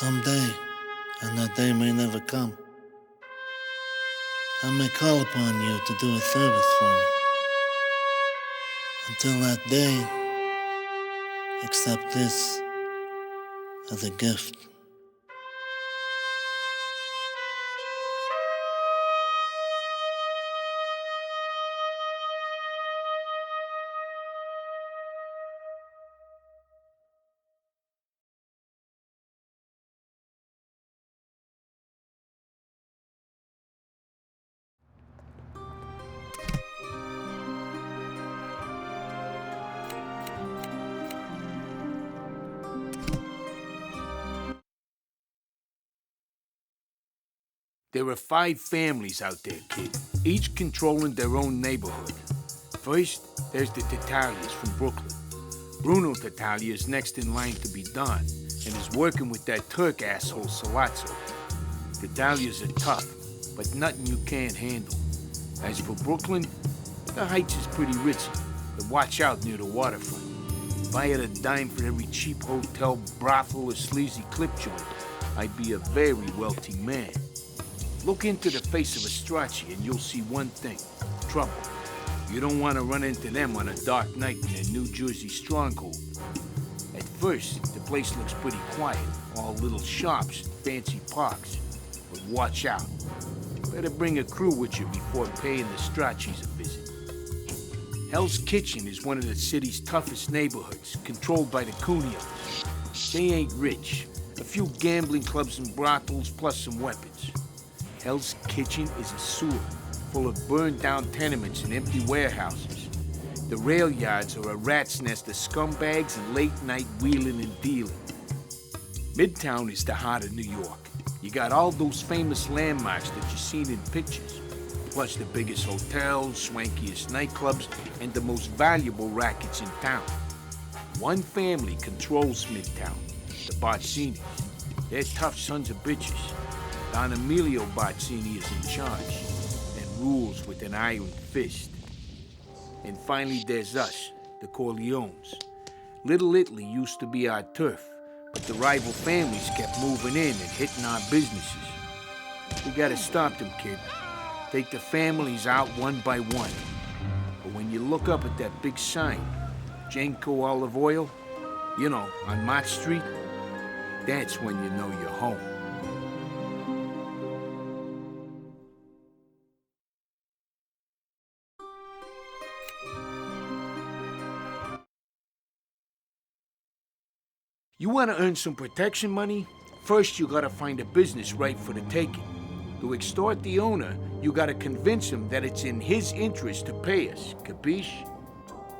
Someday, and that day may never come, I may call upon you to do a service for me. Until that day, accept this as a gift. There are 5 families out there, kid, each controlling their own neighborhood. First, there's the Tatalias from Brooklyn. Bruno Tatalia is next in line to be Don, and is working with that Turk asshole Salazzo. Tatalias are tough, but nothing you can't handle. As for Brooklyn, the Heights is pretty ritzy, but watch out near the waterfront. If I had a dime for every cheap hotel, brothel, or sleazy clip joint, I'd be a very wealthy man. Look into the face of a Stracci and you'll see one thing: trouble. You don't want to run into them on a dark night in their New Jersey stronghold. At first, the place looks pretty quiet, all little shops and fancy parks. But watch out. Better bring a crew with you before paying the Stracci's a visit. Hell's Kitchen is one of the city's toughest neighborhoods, controlled by the Cunios. They ain't rich. A few gambling clubs and brothels, plus some weapons. Hell's Kitchen is a sewer, full of burned-down tenements and empty warehouses. The rail yards are a rat's nest of scumbags and late-night wheeling and dealing. Midtown is the heart of New York. You got all those famous landmarks that you've seen in pictures, plus the biggest hotels, swankiest nightclubs, and the most valuable rackets in town. One family controls Midtown, the Barzinis. They're tough sons of bitches. Don Emilio Barzini is in charge and rules with an iron fist. And finally there's us, the Corleones. Little Italy used to be our turf, but the rival families kept moving in and hitting our businesses. We gotta stop them, kid. Take the families out one by one. But when you look up at that big sign, Janko Olive Oil, you know, on Mott Street, that's when you know you're home. You want to earn some protection money? First, you gotta find a business right for the taking. To extort the owner, you gotta convince him that it's in his interest to pay us, capiche?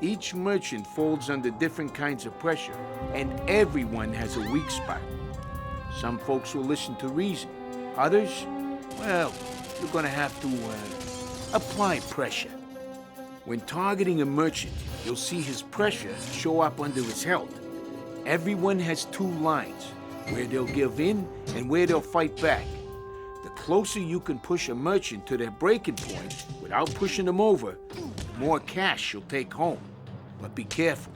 Each merchant folds under different kinds of pressure, and everyone has a weak spot. Some folks will listen to reason. Others, well, you're gonna have to, apply pressure. When targeting a merchant, you'll see his pressure show up under his hilt. Everyone has 2 lines, where they'll give in and where they'll fight back. The closer you can push a merchant to their breaking point without pushing them over, the more cash you'll take home. But be careful.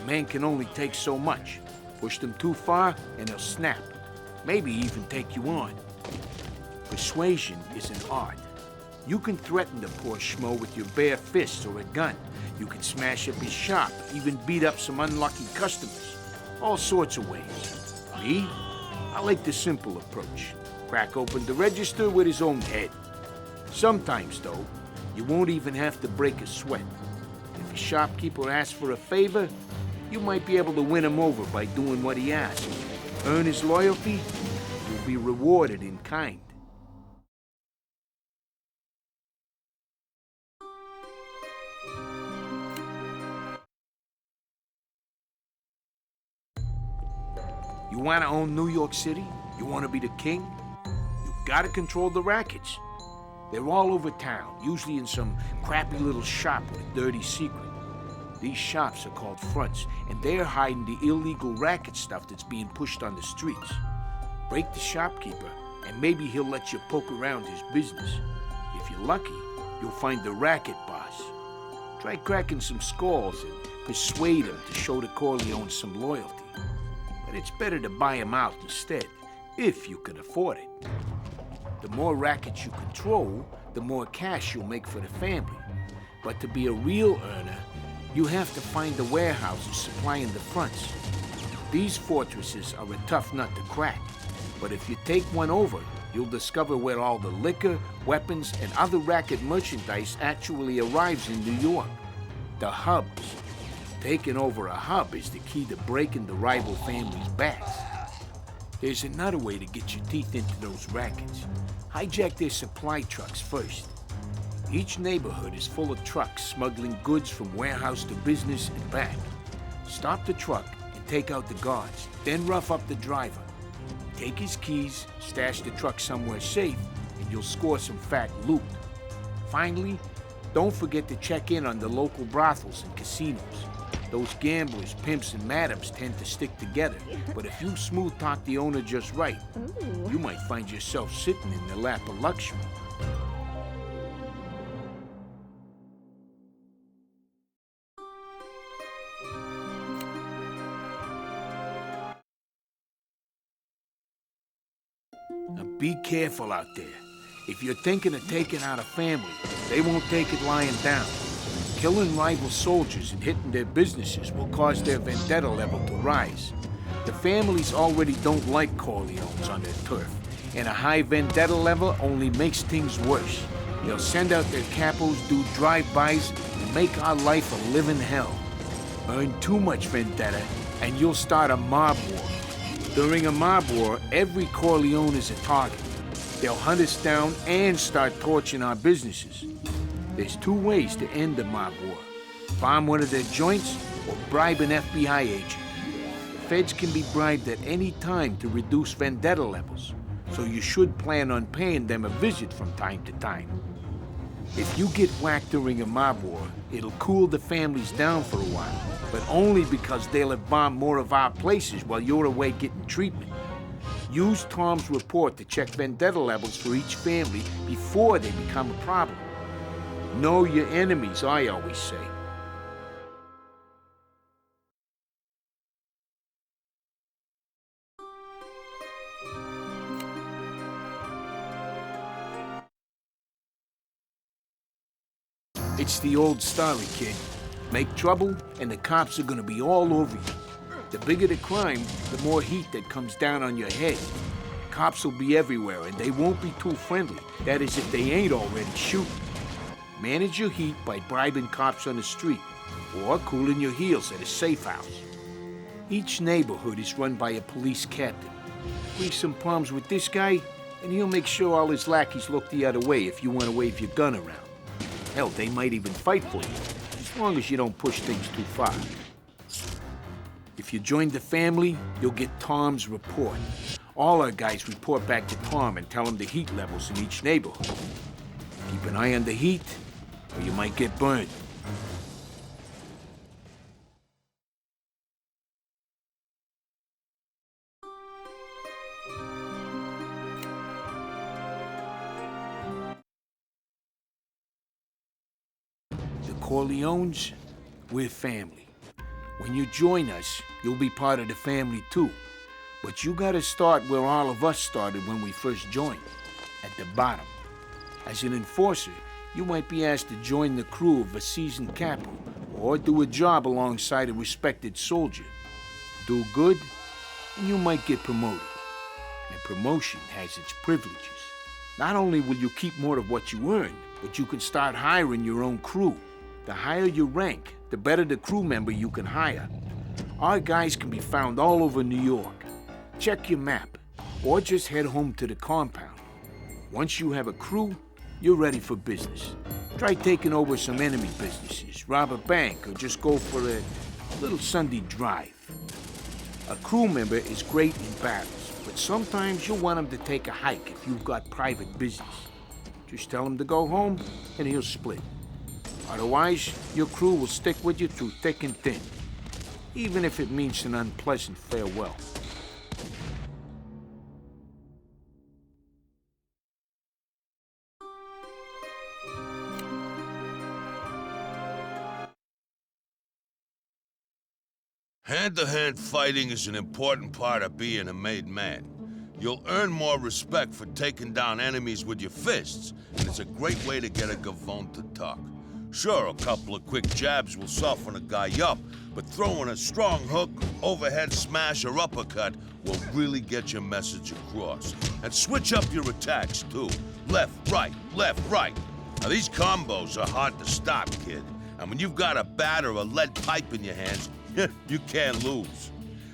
A man can only take so much. Push them too far and they'll snap. Maybe even take you on. Persuasion is an art. You can threaten the poor schmo with your bare fists or a gun. You can smash up his shop, even beat up some unlucky customers. All sorts of ways. Me? I like the simple approach. Crack open the register with his own head. Sometimes, though, you won't even have to break a sweat. If a shopkeeper asks for a favor, you might be able to win him over by doing what he asks. Earn his loyalty, you'll be rewarded in kind. You want to own New York City? You want to be the king? You gotta control the rackets. They're all over town, usually in some crappy little shop with a dirty secret. These shops are called fronts, and they're hiding the illegal racket stuff that's being pushed on the streets. Break the shopkeeper, and maybe he'll let you poke around his business. If you're lucky, you'll find the racket boss. Try cracking some skulls and persuade him to show the Corleones some loyalty. But it's better to buy him out instead, if you can afford it. The more rackets you control, the more cash you'll make for the family. But to be a real earner, you have to find the warehouses supplying the fronts. These fortresses are a tough nut to crack, but if you take one over, you'll discover where all the liquor, weapons, and other racket merchandise actually arrives in New York. The hubs. Taking over a hub is the key to breaking the rival families' backs. There's another way to get your teeth into those rackets. Hijack their supply trucks first. Each neighborhood is full of trucks smuggling goods from warehouse to business and back. Stop the truck and take out the guards, then rough up the driver. Take his keys, stash the truck somewhere safe, and you'll score some fat loot. Finally, don't forget to check in on the local brothels and casinos. Those gamblers, pimps, and madams tend to stick together, but if you smooth talk the owner just right, you might find yourself sitting in the lap of luxury. Now be careful out there. If you're thinking of taking out a family, they won't take it lying down. Killing rival soldiers and hitting their businesses will cause their vendetta level to rise. The families already don't like Corleones on their turf, and a high vendetta level only makes things worse. They'll send out their capos, do drive-bys, and make our life a living hell. Earn too much vendetta, and you'll start a mob war. During a mob war, every Corleone is a target. They'll hunt us down and start torching our businesses. There's two ways to end the mob war. Bomb one of their joints or bribe an FBI agent. The feds can be bribed at any time to reduce vendetta levels, so you should plan on paying them a visit from time to time. If you get whacked during a mob war, it'll cool the families down for a while, but only because they'll have bombed more of our places while you're away getting treatment. Use Tom's report to check vendetta levels for each family before they become a problem. Know your enemies, I always say. It's the old story, kid. Make trouble, and the cops are gonna be all over you. The bigger the crime, the more heat that comes down on your head. Cops will be everywhere, and they won't be too friendly. That is, if they ain't already shooting. Manage your heat by bribing cops on the street, or cooling your heels at a safe house. Each neighborhood is run by a police captain. Leave some problems with this guy, and he'll make sure all his lackeys look the other way if you want to wave your gun around. Hell, they might even fight for you, as long as you don't push things too far. If you join the family, you'll get Tom's report. All our guys report back to Tom and tell him the heat levels in each neighborhood. Keep an eye on the heat, or you might get burned. The Corleones, we're family. When you join us, you'll be part of the family too. But you gotta start where all of us started when we first joined, at the bottom. As an enforcer, you might be asked to join the crew of a seasoned capo, or do a job alongside a respected soldier. Do good, and you might get promoted. And promotion has its privileges. Not only will you keep more of what you earn, but you can start hiring your own crew. The higher you rank, the better the crew member you can hire. Our guys can be found all over New York. Check your map, or just head home to the compound. Once you have a crew, you're ready for business. Try taking over some enemy businesses, rob a bank, or just go for a little Sunday drive. A crew member is great in battles, but sometimes you'll want him to take a hike if you've got private business. Just tell him to go home, and he'll split. Otherwise, your crew will stick with you through thick and thin, even if it means an unpleasant farewell. Hand-to-hand fighting is an important part of being a made man. You'll earn more respect for taking down enemies with your fists, and it's a great way to get a gavone to talk. Sure, a couple of quick jabs will soften a guy up, but throwing a strong hook, overhead smash, or uppercut will really get your message across. And switch up your attacks, too. Left, right, left, right. Now, these combos are hard to stop, kid. And when you've got a bat or a lead pipe in your hands, you can't lose.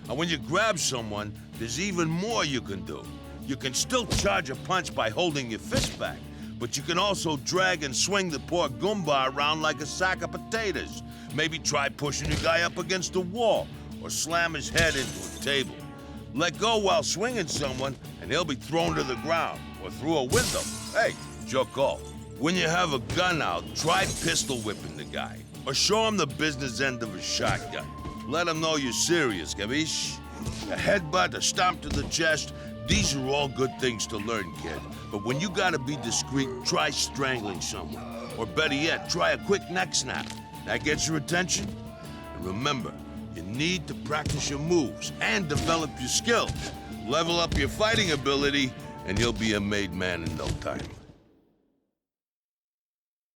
And when you grab someone, there's even more you can do. You can still charge a punch by holding your fist back, but you can also drag and swing the poor Goomba around like a sack of potatoes. Maybe try pushing your guy up against a wall, or slam his head into a table. Let go while swinging someone, and he'll be thrown to the ground, or through a window. Hey, it's your call. When you have a gun out, try pistol whipping the guy, or show him the business end of a shotgun. Let him know you're serious, capiche? A headbutt, a stomp to the chest, these are all good things to learn, kid. But when you gotta be discreet, try strangling someone. Or better yet, try a quick neck snap. That gets your attention? And remember, you need to practice your moves and develop your skills. Level up your fighting ability, and you'll be a made man in no time.